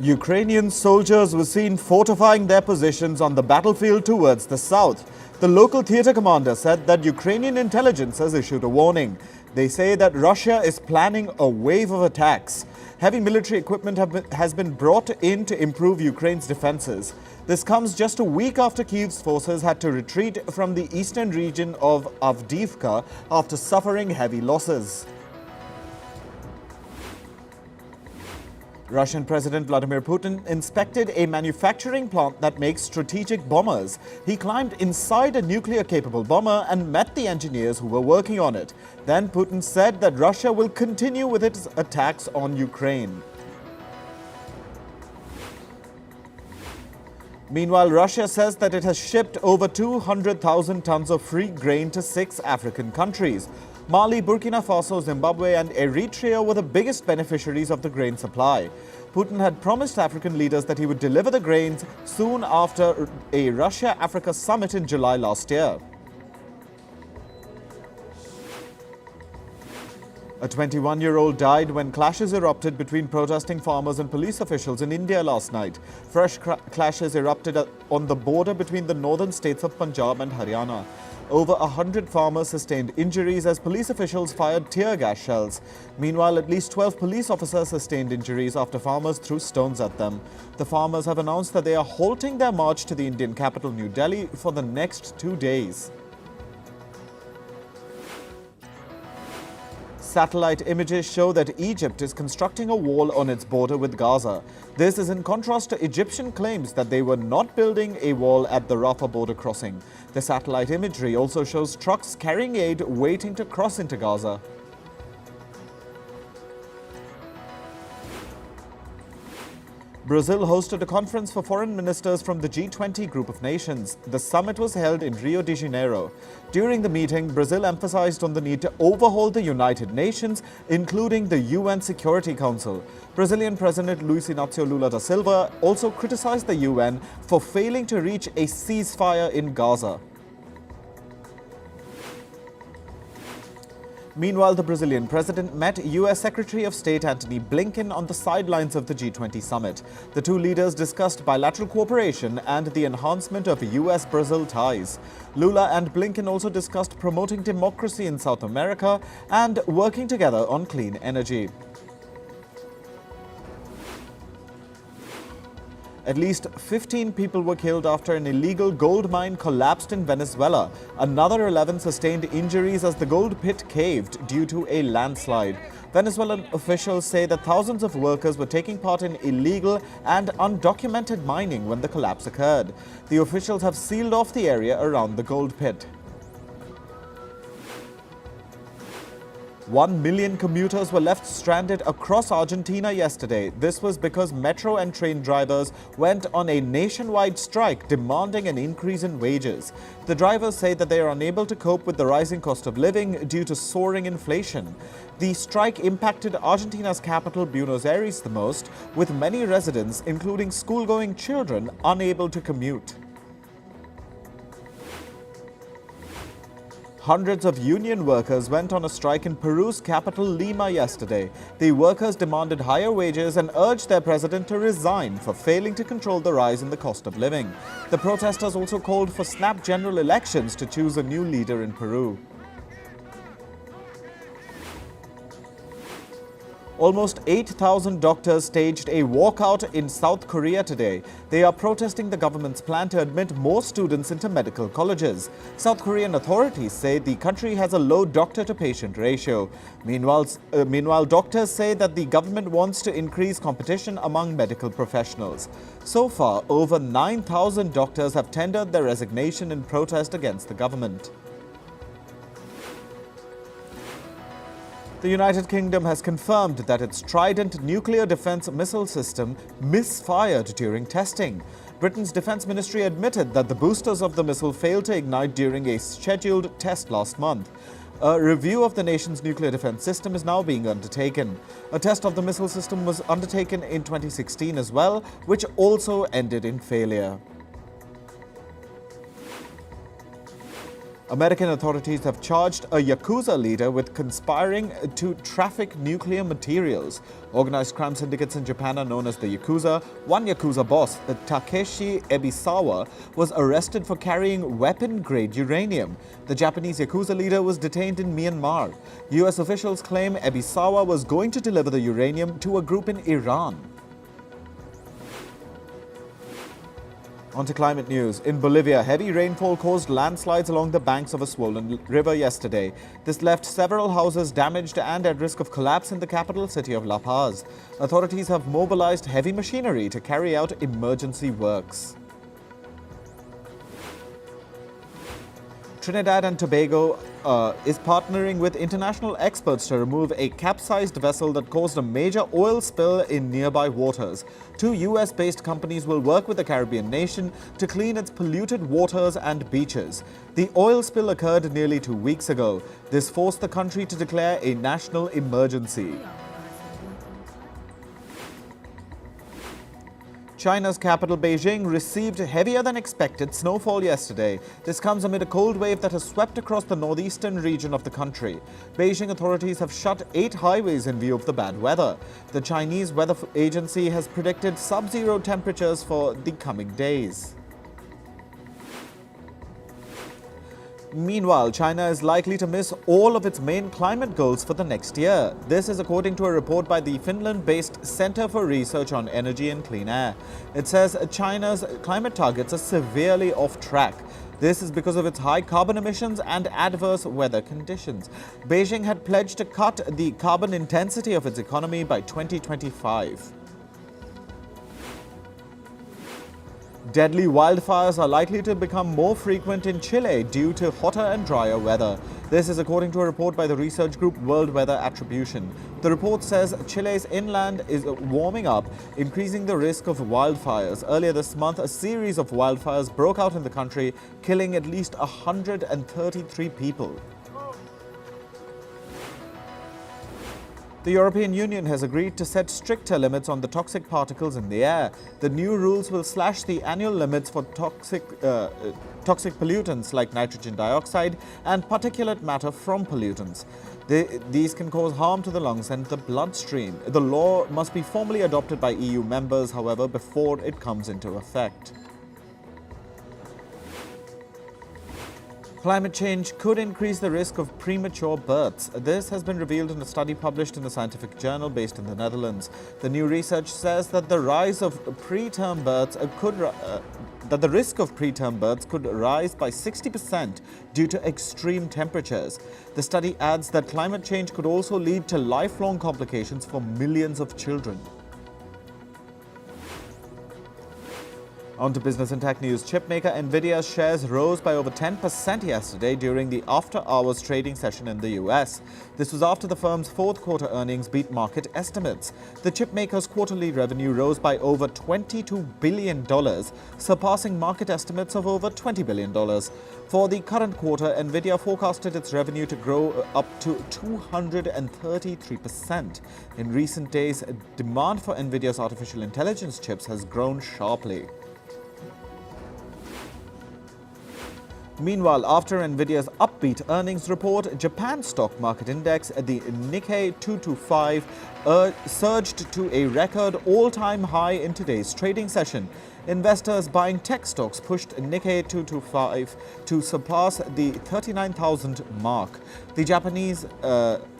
Ukrainian soldiers were seen fortifying their positions on the battlefield towards the south. The local theatre commander said that Ukrainian intelligence has issued a warning. They say that Russia is planning a wave of attacks. Heavy military equipment has been brought in to improve Ukraine's defenses. This comes just a week after Kyiv's forces had to retreat from the eastern region of Avdiivka after suffering heavy losses. Russian President Vladimir Putin inspected a manufacturing plant that makes strategic bombers. He climbed inside a nuclear-capable bomber and met the engineers who were working on it. Then Putin said that Russia will continue with its attacks on Ukraine. Meanwhile, Russia says that it has shipped over 200,000 tons of free grain to 6 African countries. Mali, Burkina Faso, Zimbabwe and Eritrea were the biggest beneficiaries of the grain supply. Putin had promised African leaders that he would deliver the grains soon after a Russia-Africa summit in July last year. A 21-year-old died when clashes erupted between protesting farmers and police officials in India last night. Fresh clashes erupted on the border between the northern states of Punjab and Haryana. Over 100 farmers sustained injuries as police officials fired tear gas shells. Meanwhile, at least 12 police officers sustained injuries after farmers threw stones at them. The farmers have announced that they are halting their march to the Indian capital, New Delhi, for the next 2 days. Satellite images show that Egypt is constructing a wall on its border with Gaza. This is in contrast to Egyptian claims that they were not building a wall at the Rafah border crossing. The satellite imagery also shows trucks carrying aid waiting to cross into Gaza. Brazil hosted a conference for foreign ministers from the G20 group of nations. The summit was held in Rio de Janeiro. During the meeting, Brazil emphasized on the need to overhaul the United Nations, including the UN Security Council. Brazilian President Luiz Inacio Lula da Silva also criticized the UN for failing to reach a ceasefire in Gaza. Meanwhile, the Brazilian president met U.S. Secretary of State Antony Blinken on the sidelines of the G20 summit. The two leaders discussed bilateral cooperation and the enhancement of U.S.-Brazil ties. Lula and Blinken also discussed promoting democracy in South America and working together on clean energy. At least 15 people were killed after an illegal gold mine collapsed in Venezuela. Another 11 sustained injuries as the gold pit caved due to a landslide. Venezuelan officials say that thousands of workers were taking part in illegal and undocumented mining when the collapse occurred. The officials have sealed off the area around the gold pit. 1 million commuters were left stranded across Argentina yesterday. This was because metro and train drivers went on a nationwide strike demanding an increase in wages. The drivers say that they are unable to cope with the rising cost of living due to soaring inflation. The strike impacted Argentina's capital, Buenos Aires, the most, with many residents, including school-going children, unable to commute. Hundreds of union workers went on a strike in Peru's capital, Lima, yesterday. The workers demanded higher wages and urged their president to resign for failing to control the rise in the cost of living. The protesters also called for snap general elections to choose a new leader in Peru. Almost 8,000 doctors staged a walkout in South Korea today. They are protesting the government's plan to admit more students into medical colleges. South Korean authorities say the country has a low doctor-to-patient ratio. Meanwhile, doctors say that the government wants to increase competition among medical professionals. So far, over 9,000 doctors have tendered their resignation in protest against the government. The United Kingdom has confirmed that its Trident nuclear defense missile system misfired during testing. Britain's Defense Ministry admitted that the boosters of the missile failed to ignite during a scheduled test last month. A review of the nation's nuclear defense system is now being undertaken. A test of the missile system was undertaken in 2016 as well, which also ended in failure. American authorities have charged a Yakuza leader with conspiring to traffic nuclear materials. Organized crime syndicates in Japan are known as the Yakuza. One Yakuza boss, Takeshi Ebisawa, was arrested for carrying weapon-grade uranium. The Japanese Yakuza leader was detained in Myanmar. US officials claim Ebisawa was going to deliver the uranium to a group in Iran. On to climate news. In Bolivia, heavy rainfall caused landslides along the banks of a swollen river yesterday. This left several houses damaged and at risk of collapse in the capital city of La Paz. Authorities have mobilized heavy machinery to carry out emergency works. Trinidad and Tobago is partnering with international experts to remove a capsized vessel that caused a major oil spill in nearby waters. Two US-based companies will work with the Caribbean nation to clean its polluted waters and beaches. The oil spill occurred nearly 2 weeks ago. This forced the country to declare a national emergency. China's capital, Beijing, received heavier than expected snowfall yesterday. This comes amid a cold wave that has swept across the northeastern region of the country. Beijing authorities have shut 8 highways in view of the bad weather. The Chinese weather agency has predicted sub-zero temperatures for the coming days. Meanwhile, China is likely to miss all of its main climate goals for the next year. This is according to a report by the Finland-based Center for Research on Energy and Clean Air. It says China's climate targets are severely off track. This is because of its high carbon emissions and adverse weather conditions. Beijing had pledged to cut the carbon intensity of its economy by 2025. Deadly wildfires are likely to become more frequent in Chile due to hotter and drier weather. This is according to a report by the research group World Weather Attribution. The report says Chile's inland is warming up, increasing the risk of wildfires. Earlier this month, a series of wildfires broke out in the country, killing at least 133 people. The European Union has agreed to set stricter limits on the toxic particles in the air. The new rules will slash the annual limits for toxic pollutants like nitrogen dioxide and particulate matter from pollutants. These can cause harm to the lungs and the bloodstream. The law must be formally adopted by EU members, however, before it comes into effect. Climate change could increase the risk of premature births. This has been revealed in a study published in a scientific journal based in the Netherlands. The new research says that the risk of preterm births could rise by 60% due to extreme temperatures. The study adds that climate change could also lead to lifelong complications for millions of children. On to business and tech news. Chipmaker Nvidia's shares rose by over 10% yesterday during the after-hours trading session in the US. This was after the firm's fourth quarter earnings beat market estimates. The chipmaker's quarterly revenue rose by over $22 billion, surpassing market estimates of over $20 billion. For the current quarter, Nvidia forecasted its revenue to grow up to 233%. In recent days, demand for Nvidia's artificial intelligence chips has grown sharply. Meanwhile, after Nvidia's upbeat earnings report, Japan's stock market index, the Nikkei 225, surged to a record all-time high in today's trading session. Investors buying tech stocks pushed Nikkei 225 to surpass the 39,000 mark. The Japanese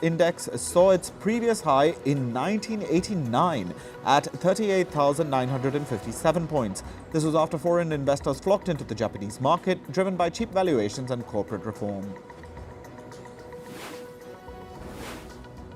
index saw its previous high in 1989 at 38,957 points. This was after foreign investors flocked into the Japanese market, driven by cheap valuations and corporate reform.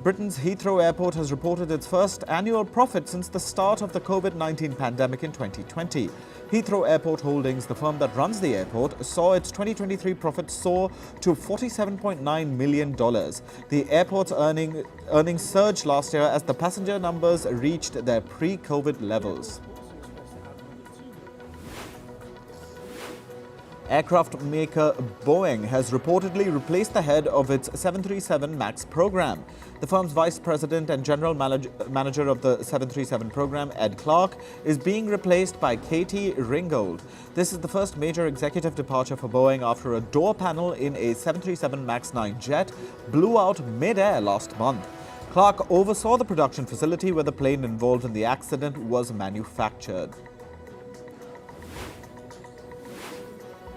Britain's Heathrow Airport has reported its first annual profit since the start of the COVID-19 pandemic in 2020. Heathrow Airport Holdings, the firm that runs the airport, saw its 2023 profit soar to $47.9 million. The airport's earnings surged last year as the passenger numbers reached their pre-COVID levels. Aircraft maker Boeing has reportedly replaced the head of its 737 MAX program. The firm's vice president and general manager of the 737 program, Ed Clark, is being replaced by Katie Ringgold. This is the first major executive departure for Boeing after a door panel in a 737 MAX 9 jet blew out mid-air last month. Clark oversaw the production facility where the plane involved in the accident was manufactured.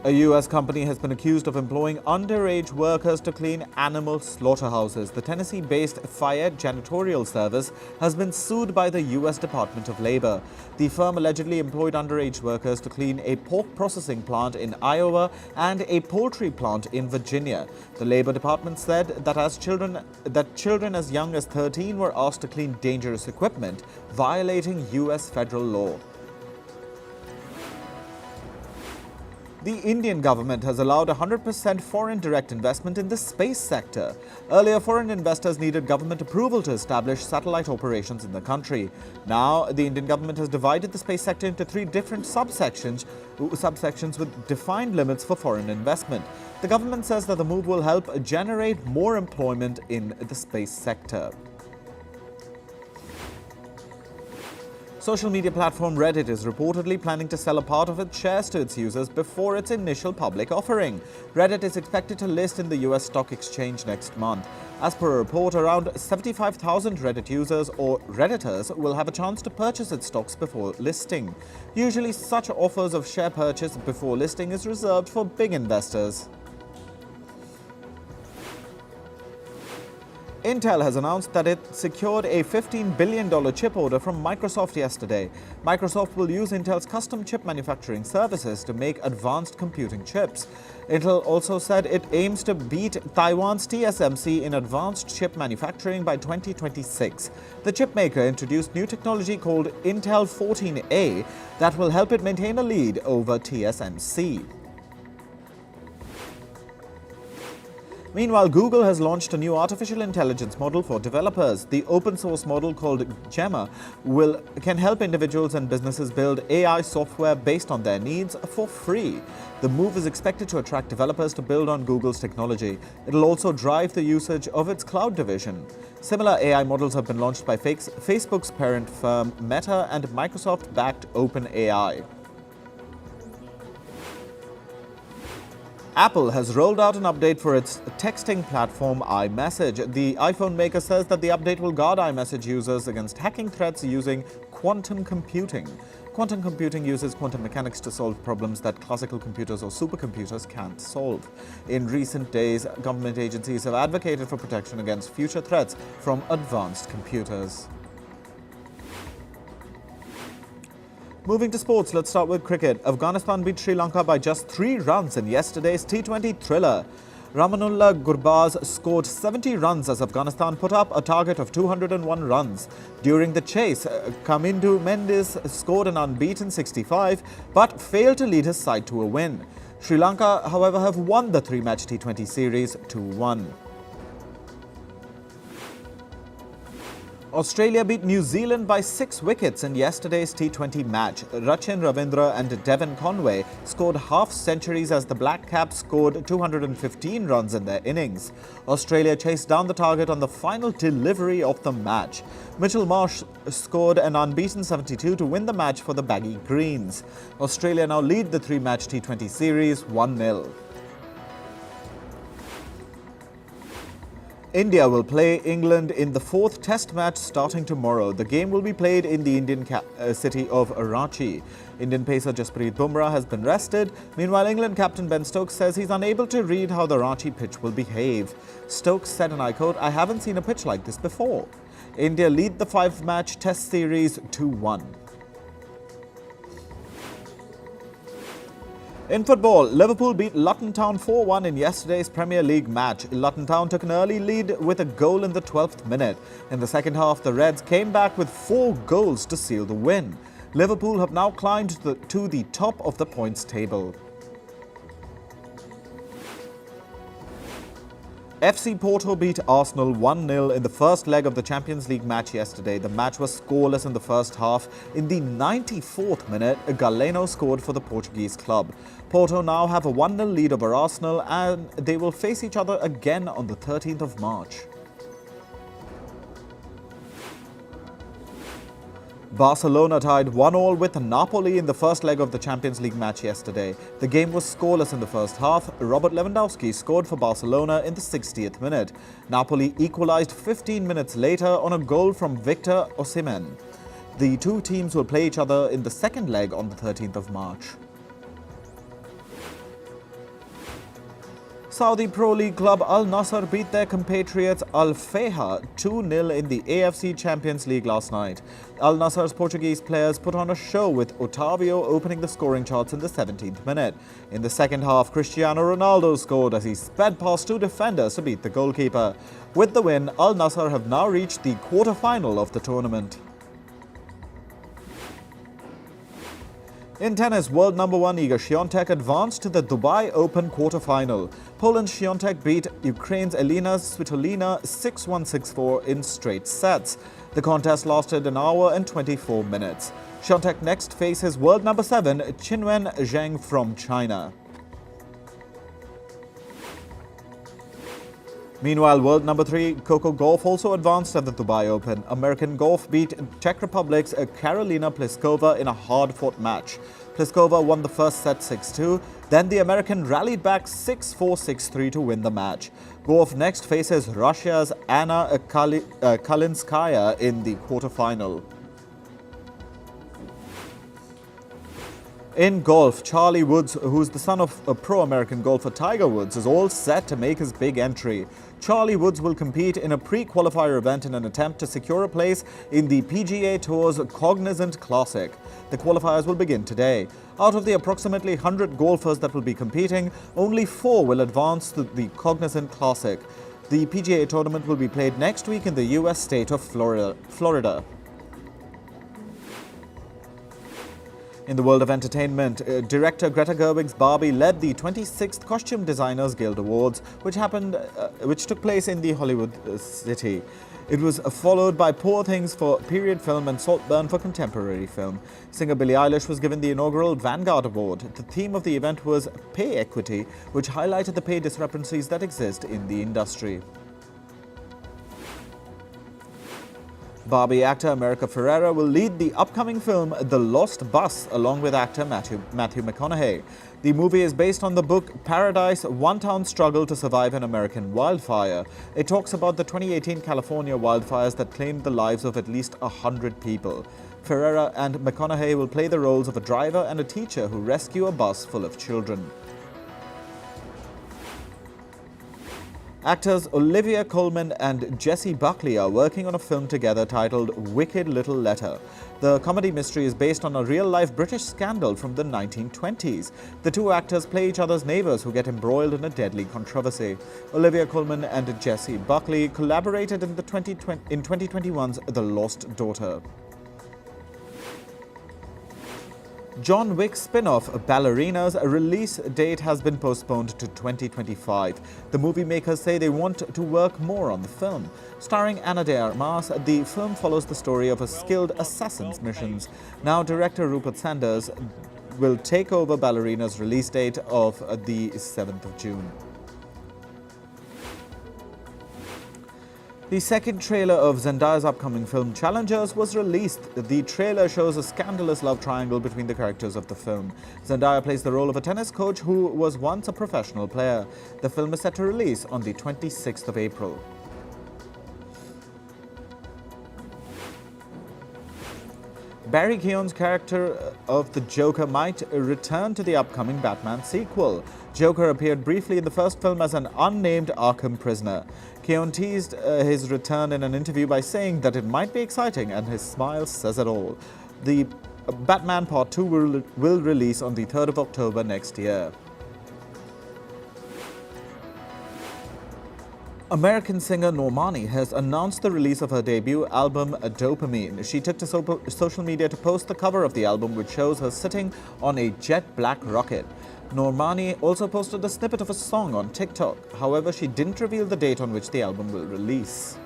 A U.S. company has been accused of employing underage workers to clean animal slaughterhouses. The Tennessee-based Fire Janitorial Service has been sued by the U.S. Department of Labor. The firm allegedly employed underage workers to clean a pork processing plant in Iowa and a poultry plant in Virginia. The Labor Department said that children as young as 13 were asked to clean dangerous equipment, violating U.S. federal law. The Indian government has allowed 100% foreign direct investment in the space sector. Earlier, foreign investors needed government approval to establish satellite operations in the country. Now, the Indian government has divided the space sector into 3 different subsections with defined limits for foreign investment. The government says that the move will help generate more employment in the space sector. Social media platform Reddit is reportedly planning to sell a part of its shares to its users before its initial public offering. Reddit is expected to list in the US stock exchange next month. As per a report, around 75,000 Reddit users or Redditors will have a chance to purchase its stocks before listing. Usually, such offers of share purchase before listing is reserved for big investors. Intel has announced that it secured a $15 billion chip order from Microsoft yesterday. Microsoft will use Intel's custom chip manufacturing services to make advanced computing chips. Intel also said it aims to beat Taiwan's TSMC in advanced chip manufacturing by 2026. The chipmaker introduced new technology called Intel 14A that will help it maintain a lead over TSMC. Meanwhile, Google has launched a new artificial intelligence model for developers. The open-source model called Gemma can help individuals and businesses build AI software based on their needs for free. The move is expected to attract developers to build on Google's technology. It'll also drive the usage of its cloud division. Similar AI models have been launched by Facebook's parent firm Meta and Microsoft-backed OpenAI. Apple has rolled out an update for its texting platform iMessage. The iPhone maker says that the update will guard iMessage users against hacking threats using quantum computing. Quantum computing uses quantum mechanics to solve problems that classical computers or supercomputers can't solve. In recent days, government agencies have advocated for protection against future threats from advanced computers. Moving to sports, let's start with cricket. Afghanistan beat Sri Lanka by just 3 runs in yesterday's T20 thriller. Ramanullah Gurbaz scored 70 runs as Afghanistan put up a target of 201 runs. During the chase, Kamindu Mendes scored an unbeaten 65 but failed to lead his side to a win. Sri Lanka, however, have won the 3-match T20 series 2-1. Australia beat New Zealand by 6 wickets in yesterday's T20 match. Rachin Ravindra and Devon Conway scored half-centuries as the Black Caps scored 215 runs in their innings. Australia chased down the target on the final delivery of the match. Mitchell Marsh scored an unbeaten 72 to win the match for the Baggy Greens. Australia now lead the 3-match T20 series 1-0. India will play England in the 4th Test match starting tomorrow. The game will be played in the Indian city of Ranchi. Indian pacer Jasprit Bumrah has been rested. Meanwhile, England captain Ben Stokes says he's unable to read how the Ranchi pitch will behave. Stokes said, and I quote, "I haven't seen a pitch like this before." India lead the 5-match Test series 2-1. In football, Liverpool beat Luton Town 4-1 in yesterday's Premier League match. Luton Town took an early lead with a goal in the 12th minute. In the second half, the Reds came back with 4 goals to seal the win. Liverpool have now climbed to the top of the points table. FC Porto beat Arsenal 1-0 in the first leg of the Champions League match yesterday. The match was scoreless in the first half. In the 94th minute, Galeno scored for the Portuguese club. Porto now have a 1-0 lead over Arsenal and they will face each other again on the 13th of March. Barcelona tied 1-1 with Napoli in the first leg of the Champions League match yesterday. The game was scoreless in the first half. Robert Lewandowski scored for Barcelona in the 60th minute. Napoli equalized 15 minutes later on a goal from Victor Osimhen. The two teams will play each other in the second leg on the 13th of March. Saudi Pro League club Al Nassr beat their compatriots Al Fayha 2-0 in the AFC Champions League last night. Al Nassr's Portuguese players put on a show with Otavio opening the scoring charts in the 17th minute. In the second half, Cristiano Ronaldo scored as he sped past two defenders to beat the goalkeeper. With the win, Al Nassr have now reached the quarter-final of the tournament. In tennis, world number 1 Iga Świątek advanced to the Dubai Open quarter-final. Poland's Świątek beat Ukraine's Elina Svitolina 6-1, 6-4 in straight sets. The contest lasted an hour and 24 minutes. Świątek next faces world number 7 Qinwen Zheng from China. Meanwhile, world number 3 Coco Gauff also advanced at the Dubai Open. American Gauff beat Czech Republic's Karolina Pliskova in a hard-fought match. Pliskova won the first set 6-2, then the American rallied back 6-4, 6-3 to win the match. Gauff next faces Russia's Anna Kalinskaya in the quarter-final. In golf, Charlie Woods, who's the son of a pro-American golfer Tiger Woods, is all set to make his big entry. Charlie Woods will compete in a pre-qualifier event in an attempt to secure a place in the PGA Tour's Cognizant Classic. The qualifiers will begin today. Out of the approximately 100 golfers that will be competing, only 4 will advance to the Cognizant Classic. The PGA tournament will be played next week in the US state of Florida. In the world of entertainment, director Greta Gerwig's Barbie led the 26th Costume Designers Guild Awards, which took place in the Hollywood city. It was followed by Poor Things for period film and Saltburn for contemporary film. Singer Billie Eilish was given the inaugural Vanguard Award. The theme of the event was pay equity, which highlighted the pay discrepancies that exist in the industry. Barbie actor America Ferrera will lead the upcoming film The Lost Bus along with actor Matthew McConaughey. The movie is based on the book Paradise: One Town's Struggle to Survive an American Wildfire. It talks about the 2018 California wildfires that claimed the lives of at least 100 people. Ferrera and McConaughey will play the roles of a driver and a teacher who rescue a bus full of children. Actors Olivia Colman and Jessie Buckley are working on a film together titled Wicked Little Letter. The comedy mystery is based on a real-life British scandal from the 1920s. The two actors play each other's neighbors who get embroiled in a deadly controversy. Olivia Colman and Jessie Buckley collaborated in 2021's The Lost Daughter. John Wick spin-off Ballerina's release date has been postponed to 2025. The movie makers say they want to work more on the film. Starring Ana de Armas, the film follows the story of a skilled assassin's missions. Now director Rupert Sanders will take over Ballerina's release date of the 7th of June. The second trailer of Zendaya's upcoming film Challengers was released. The trailer shows a scandalous love triangle between the characters of the film. Zendaya plays the role of a tennis coach who was once a professional player. The film is set to release on the 26th of April. Barry Keoghan's character of the Joker might return to the upcoming Batman sequel. Joker appeared briefly in the first film as an unnamed Arkham prisoner. Keoghan teased his return in an interview by saying that it might be exciting, and his smile says it all. The Batman Part 2 will release on the 3rd of October next year. American singer Normani has announced the release of her debut album, Dopamine. She took to social media to post the cover of the album, which shows her sitting on a jet black rocket. Normani also posted a snippet of a song on TikTok. However, she didn't reveal the date on which the album will release.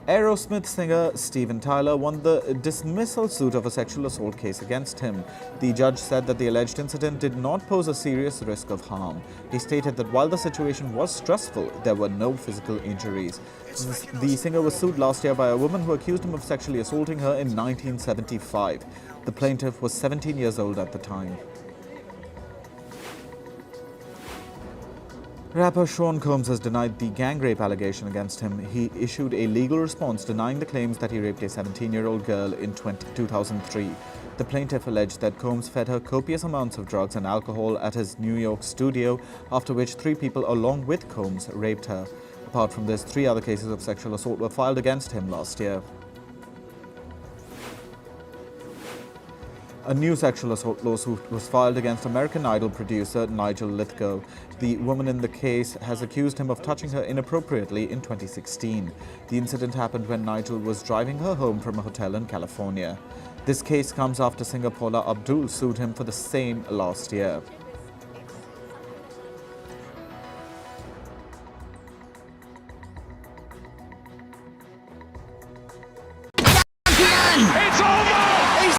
Aerosmith singer Steven Tyler won the dismissal suit of a sexual assault case against him. The judge said that the alleged incident did not pose a serious risk of harm. He stated that while the situation was stressful, there were no physical injuries. The singer was sued last year by a woman who accused him of sexually assaulting her in 1975. The plaintiff was 17 years old at the time. Rapper Sean Combs has denied the gang rape allegation against him. He issued a legal response denying the claims that he raped a 17-year-old girl in 2003. The plaintiff alleged that Combs fed her copious amounts of drugs and alcohol at his New York studio, after which 3 people along with Combs raped her. Apart from this, 3 other cases of sexual assault were filed against him last year. A new sexual assault lawsuit was filed against American Idol producer Nigel Lythgoe. The woman in the case has accused him of touching her inappropriately in 2016. The incident happened when Nigel was driving her home from a hotel in California. This case comes after singer Paula Abdul sued him for the same last year.